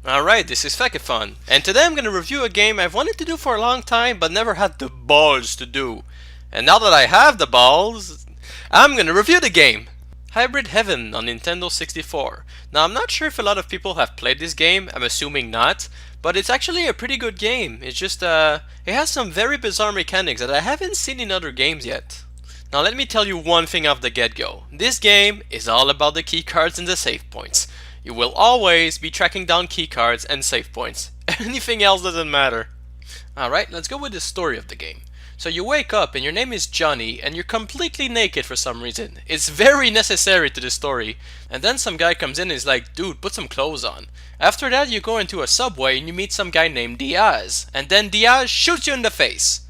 Alright, this is Fakafon, and today I'm going to review a game I've wanted to do for a long time but never had the balls to do. And now that I have the balls, I'm going to review the game! Hybrid Heaven on Nintendo 64. Now I'm not sure if a lot of people have played this game, I'm assuming not, but it's actually a pretty good game. It's just, it has some very bizarre mechanics that I haven't seen in other games yet. Now let me tell you one thing off the get-go. This game is all about the keycards and the save points. You will always be tracking down keycards and save points. Anything else doesn't matter. Alright, let's go with the story of the game. So you wake up and your name is Johnny and you're completely naked for some reason. It's very necessary to the story. And then some guy comes in and is like, dude, put some clothes on. After that you go into a subway and you meet some guy named Diaz. And then Diaz shoots you in the face.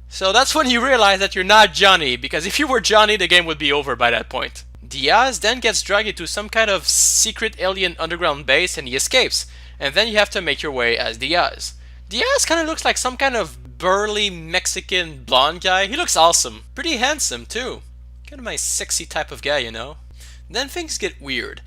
So that's when you realize that you're not Johnny, because if you were Johnny the game would be over by that point. Diaz then gets dragged into some kind of secret alien underground base and he escapes. And then you have to make your way as Diaz. Diaz kind of looks like some kind of burly Mexican blonde guy. He looks awesome. Pretty handsome too. Kind of my sexy type of guy, you know. Then things get weird.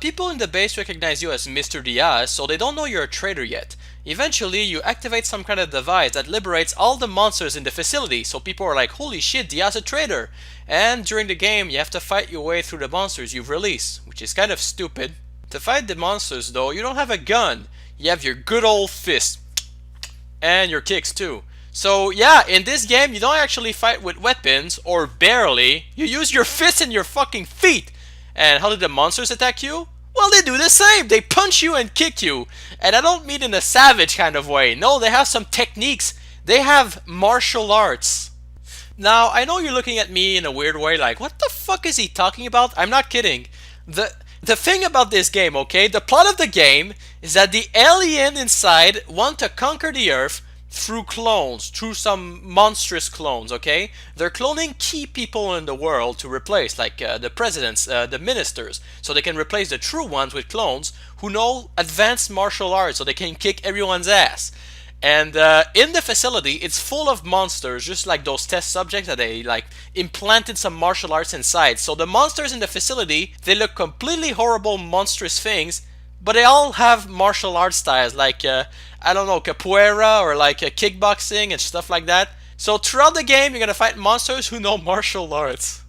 People in the base recognize you as Mr. Diaz, so they don't know you're a traitor yet. Eventually, you activate some kind of device that liberates all the monsters in the facility, so people are like, holy shit, Diaz a traitor! And during the game, you have to fight your way through the monsters you've released, which is kind of stupid. To fight the monsters though, you don't have a gun. You have your good old fist. And your kicks too. So yeah, in this game, you don't actually fight with weapons, or barely. You use your fists and your fucking feet! And how do the monsters attack you? Well, they do the same. They punch you and kick you. And I don't mean in a savage kind of way. No, they have some techniques. They have martial arts. Now, I know you're looking at me in a weird way like, what the fuck is he talking about? I'm not kidding. The thing about this game, okay? The plot of the game is that the alien inside want to conquer the Earth through clones, through some monstrous clones, okay? They're cloning key people in the world to replace, like the presidents, the ministers, so they can replace the true ones with clones who know advanced martial arts so they can kick everyone's ass. And in the facility, it's full of monsters, just like those test subjects that they like implanted some martial arts inside. So the monsters in the facility, they look completely horrible, monstrous things, but they all have martial arts styles, like I don't know, capoeira or like kickboxing and stuff like that. So throughout the game, you're gonna fight monsters who know martial arts.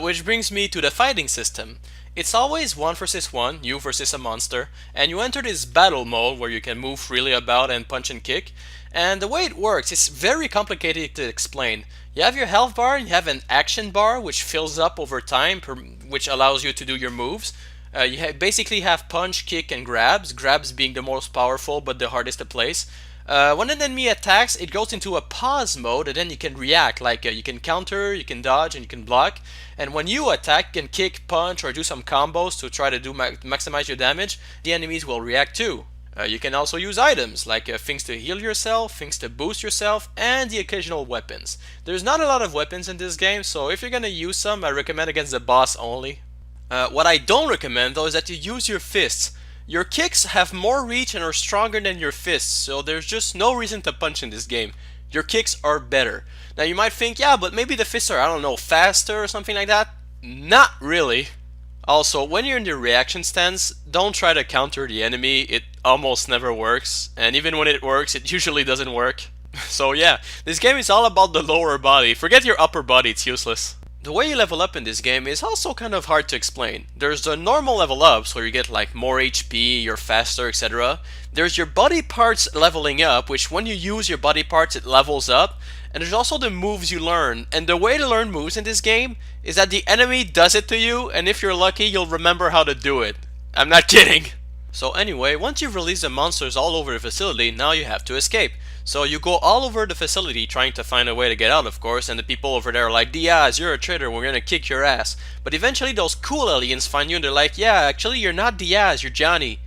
Which brings me to the fighting system. It's always 1 versus 1, you versus a monster, and you enter this battle mode where you can move freely about and punch and kick. And the way it works, it's very complicated to explain. You have your health bar, and you have an action bar which fills up over time, which allows you to do your moves. You basically have punch, kick, and grabs, grabs being the most powerful but the hardest to place. When an enemy attacks, it goes into a pause mode and then you can react, like you can counter, you can dodge, and you can block. And when you attack, you can kick, punch, or do some combos to try to maximize your damage. The enemies will react too. You can also use items, like things to heal yourself, things to boost yourself, and the occasional weapons. There's not a lot of weapons in this game, so if you're gonna use some, I recommend against the boss only. What I don't recommend though is that you use your fists. Your kicks have more reach and are stronger than your fists, so there's just no reason to punch in this game. Your kicks are better. Now you might think, yeah, but maybe the fists are, I don't know, faster or something like that. Not really. Also, when you're in the reaction stance, don't try to counter the enemy, it almost never works. And even when it works, it usually doesn't work. So yeah, this game is all about the lower body. Forget your upper body, it's useless. The way you level up in this game is also kind of hard to explain. There's the normal level ups where you get like more HP, you're faster, etc. There's your body parts leveling up, which when you use your body parts it levels up. And there's also the moves you learn. And the way to learn moves in this game is that the enemy does it to you, and if you're lucky you'll remember how to do it. I'm not kidding. So anyway, once you've released the monsters all over the facility, now you have to escape. So you go all over the facility trying to find a way to get out, of course, and the people over there are like, Diaz, you're a traitor, we're gonna kick your ass. But eventually those cool aliens find you and they're like, yeah, actually you're not Diaz, you're Johnny.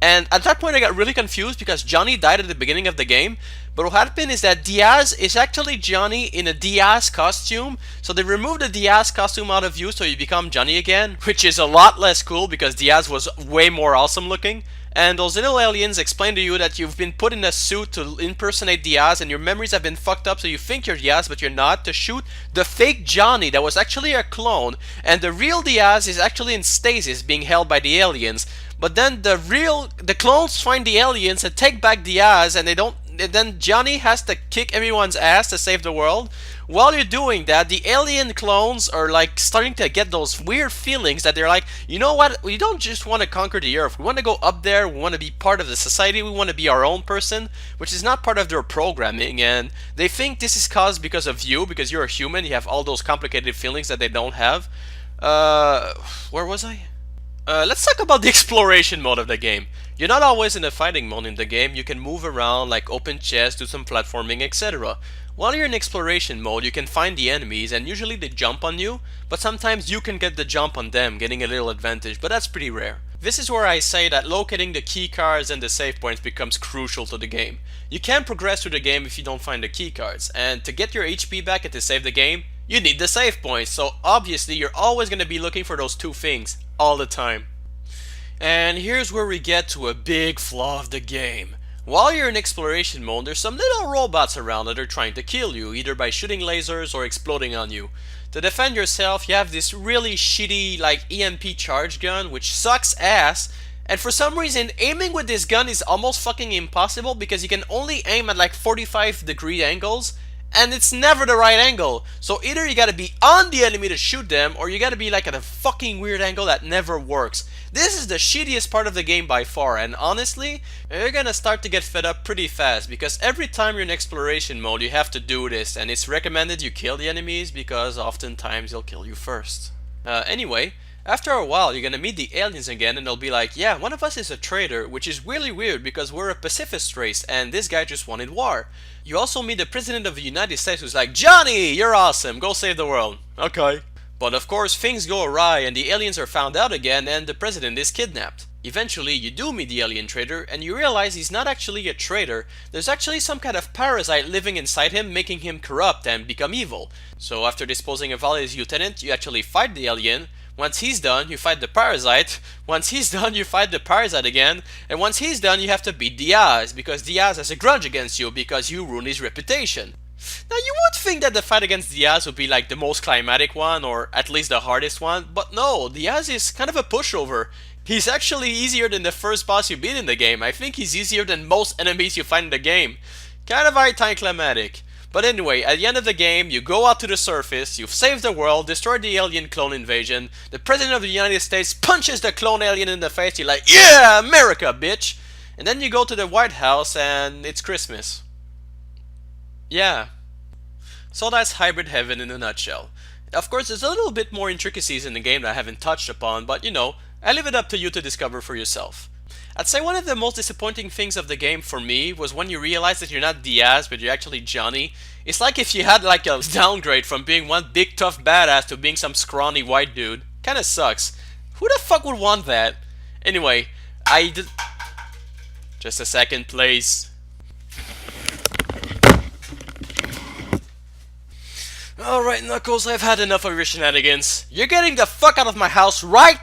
And at that point I got really confused because Johnny died at the beginning of the game. But what happened is that Diaz is actually Johnny in a Diaz costume. So they removed the Diaz costume out of you so you become Johnny again. Which is a lot less cool because Diaz was way more awesome looking. And those little aliens explain to you that you've been put in a suit to impersonate Diaz and your memories have been fucked up so you think you're Diaz but you're not, to shoot the fake Johnny that was actually a clone, and the real Diaz is actually in stasis being held by the aliens. But then the clones find the aliens and take back Diaz, and they don't. And then Johnny has to kick everyone's ass to save the world. While you're doing that, the alien clones are like starting to get those weird feelings that they're like, you know what? We don't just want to conquer the Earth. We want to go up there. We want to be part of the society. We want to be our own person, which is not part of their programming. And they think this is caused because of you, because you're a human. You have all those complicated feelings that they don't have. Where was I? Let's talk about the exploration mode of the game. You're not always in the fighting mode in the game. You can move around, like open chests, do some platforming, etc. While you're in exploration mode, you can find the enemies, and usually they jump on you, but sometimes you can get the jump on them, getting a little advantage, but that's pretty rare. This is where I say that locating the key cards and the save points becomes crucial to the game. You can't progress through the game if you don't find the key cards, and to get your HP back and to save the game, you need the save points, so obviously you're always going to be looking for those two things, all the time. And here's where we get to a big flaw of the game. While you're in exploration mode, there's some little robots around that are trying to kill you, either by shooting lasers or exploding on you. To defend yourself, you have this really shitty like EMP charge gun, which sucks ass, and for some reason aiming with this gun is almost fucking impossible because you can only aim at like 45-degree angles, and it's never the right angle. So either you gotta be on the enemy to shoot them, or you gotta be like at a fucking weird angle that never works. This is the shittiest part of the game by far, and honestly, you're gonna start to get fed up pretty fast, because every time you're in exploration mode you have to do this, and it's recommended you kill the enemies because oftentimes they'll kill you first. Anyway, after a while you're gonna meet the aliens again, and they'll be like, yeah, one of us is a traitor, which is really weird because we're a pacifist race and this guy just wanted war. You also meet the President of the United States who's like, Johnny, you're awesome, go save the world. Okay. But of course things go awry and the aliens are found out again and the president is kidnapped. Eventually you do meet the alien traitor and you realize he's not actually a traitor. There's actually some kind of parasite living inside him, making him corrupt and become evil. So after disposing of all his lieutenant, you actually fight the alien. Once he's done, you fight the parasite. Once he's done, you fight the parasite again. And once he's done, you have to beat Diaz, because Diaz has a grudge against you because you ruined his reputation. Now you would think that the fight against Diaz would be like the most climatic one, or at least the hardest one, but no, Diaz is kind of a pushover. He's actually easier than the first boss you beat in the game. I think he's easier than most enemies you find in the game. Kind of anticlimactic. But anyway, at the end of the game, you go out to the surface, you've saved the world, destroyed the alien clone invasion, the President of the United States punches the clone alien in the face, you're like, yeah, America, bitch! And then you go to the White House and it's Christmas. Yeah. So that's Hybrid Heaven in a nutshell. Of course, there's a little bit more intricacies in the game that I haven't touched upon, but you know, I leave it up to you to discover for yourself. I'd say one of the most disappointing things of the game for me was when you realize that you're not Diaz, but you're actually Johnny. It's like if you had like a downgrade from being one big tough badass to being some scrawny white dude. Kinda sucks. Who the fuck would want that? Anyway, I did... Just a second, please. Alright, Knuckles, I've had enough of your shenanigans. You're getting the fuck out of my house right